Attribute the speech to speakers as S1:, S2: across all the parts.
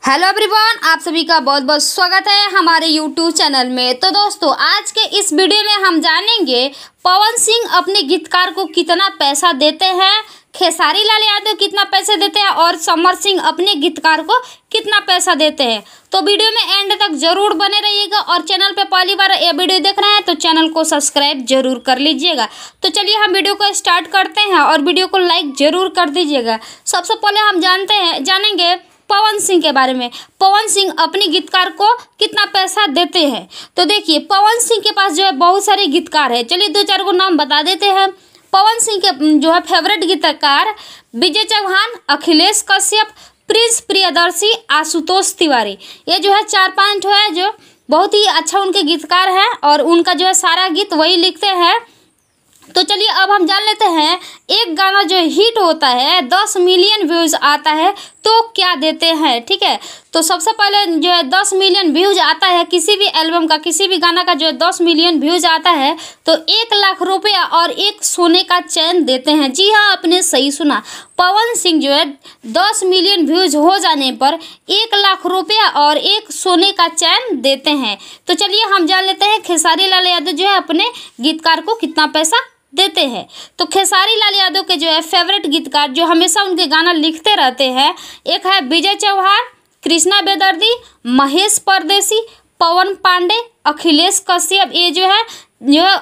S1: Hello everyone, आप सभी का बहुत बहुत स्वागत है हमारे यूट्यूब चैनल में। तो दोस्तों, आज के इस वीडियो में हम जानेंगे पवन सिंह अपने गीतकार को कितना पैसा देते हैं, खेसारी लाल यादव कितना पैसे देते हैं और समर सिंह अपने गीतकार को कितना पैसा देते हैं। तो वीडियो में एंड तक जरूर बने रहिएगा और चैनल पे पहली बार ये वीडियो देख रहे हैं तो चैनल को सब्सक्राइब जरूर कर लीजिएगा। तो चलिए हम वीडियो को स्टार्ट करते हैं और वीडियो को लाइक जरूर कर दीजिएगा। सबसे पहले हम जानेंगे पवन सिंह के बारे में। पवन सिंह अपने गीतकार को कितना पैसा देते हैं। तो देखिए, पवन सिंह के पास जो है बहुत सारे गीतकार है। चलिए दो चार को नाम बता देते हैं। पवन सिंह के जो है फेवरेट गीतकार विजय चौहान, अखिलेश कश्यप, प्रिंस प्रियदर्शी, आशुतोष तिवारी। ये जो है 4-5 है जो बहुत ही अच्छा उनके गीतकार हैं और उनका जो है सारा गीत वही लिखते हैं। तो चलिए अब हम जान लेते हैं, एक गाना जो हिट होता है 10 मिलियन व्यूज आता है तो क्या देते हैं। ठीक है, तो सबसे पहले जो है 10 मिलियन व्यूज आता है किसी भी एल्बम का, किसी भी गाना का जो है 10 मिलियन व्यूज आता है तो 1 लाख रुपया और एक सोने का चैन देते हैं। जी हाँ, आपने सही सुना। पवन सिंह जो है 10 मिलियन व्यूज हो जाने पर 1 लाख रुपया और एक सोने का चैन देते हैं। तो चलिए हम जान लेते हैं खेसारी लाल यादव जो है अपने गीतकार को कितना पैसा देते हैं। तो खेसारी लाल यादव के जो है फेवरेट गीतकार जो हमेशा उनके गाना लिखते रहते हैं, एक है विजय चौहान, कृष्णा बेदर्दी, महेश परदेसी, पवन पांडे, अखिलेश कश्यप। ये जो है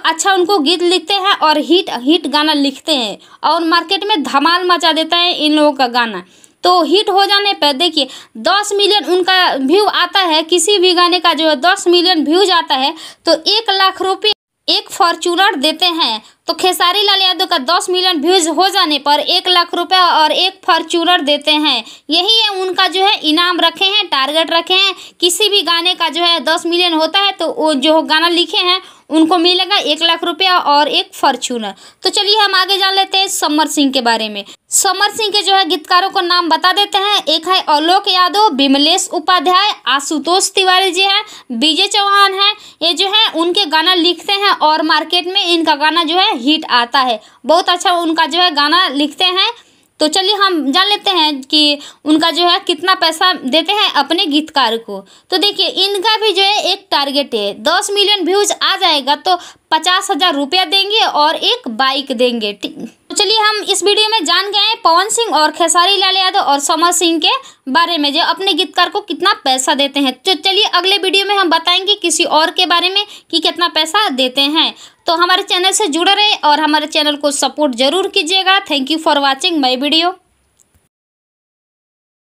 S1: अच्छा उनको गीत लिखते हैं और हिट गाना लिखते हैं और मार्केट में धमाल मचा देता है इन लोगों का गाना। तो हिट हो जाने पर देखिए 10 मिलियन उनका व्यू आता है, किसी भी गाने का जो है 10 मिलियन व्यूज आता है तो 1 लाख रुपये एक फॉर्च्यूनर देते हैं। तो खेसारी लाल यादव का 10 मिलियन व्यूज हो जाने पर 1 लाख रुपया और एक फॉर्च्यूनर देते हैं। यही है उनका जो है इनाम रखे हैं, टारगेट रखे हैं। किसी भी गाने का जो है 10 मिलियन होता है तो वो जो गाना लिखे हैं उनको मिलेगा 1 लाख रुपया और एक फॉर्च्यूनर। तो चलिए हम आगे जान लेते हैं समर सिंह के बारे में। समर सिंह के जो है गीतकारों को नाम बता देते हैं। एक है आलोक यादव, विमलेश उपाध्याय, आशुतोष तिवारी जी हैं, विजय चौहान हैं। ये जो है उनके गाना लिखते हैं और मार्केट में इनका गाना जो है हिट आता है। बहुत अच्छा उनका जो है गाना लिखते हैं। तो चलिए हम जान लेते हैं कि उनका जो है कितना पैसा देते हैं अपने गीतकार को। तो देखिए, इनका भी जो है एक टारगेट है, 10 मिलियन व्यूज आ जाएगा तो 50,000 रुपया देंगे और एक बाइक देंगे। तो चलिए हम इस वीडियो में जान गए हैं पवन सिंह और खेसारी लाल यादव और समर सिंह के बारे में जो अपने गीतकार को कितना पैसा देते हैं। तो चलिए अगले वीडियो में हम बताएंगे किसी और के बारे में कि कितना पैसा देते हैं। तो हमारे चैनल से जुड़े रहे और हमारे चैनल को सपोर्ट जरूर कीजिएगा। Thank you for watching my video.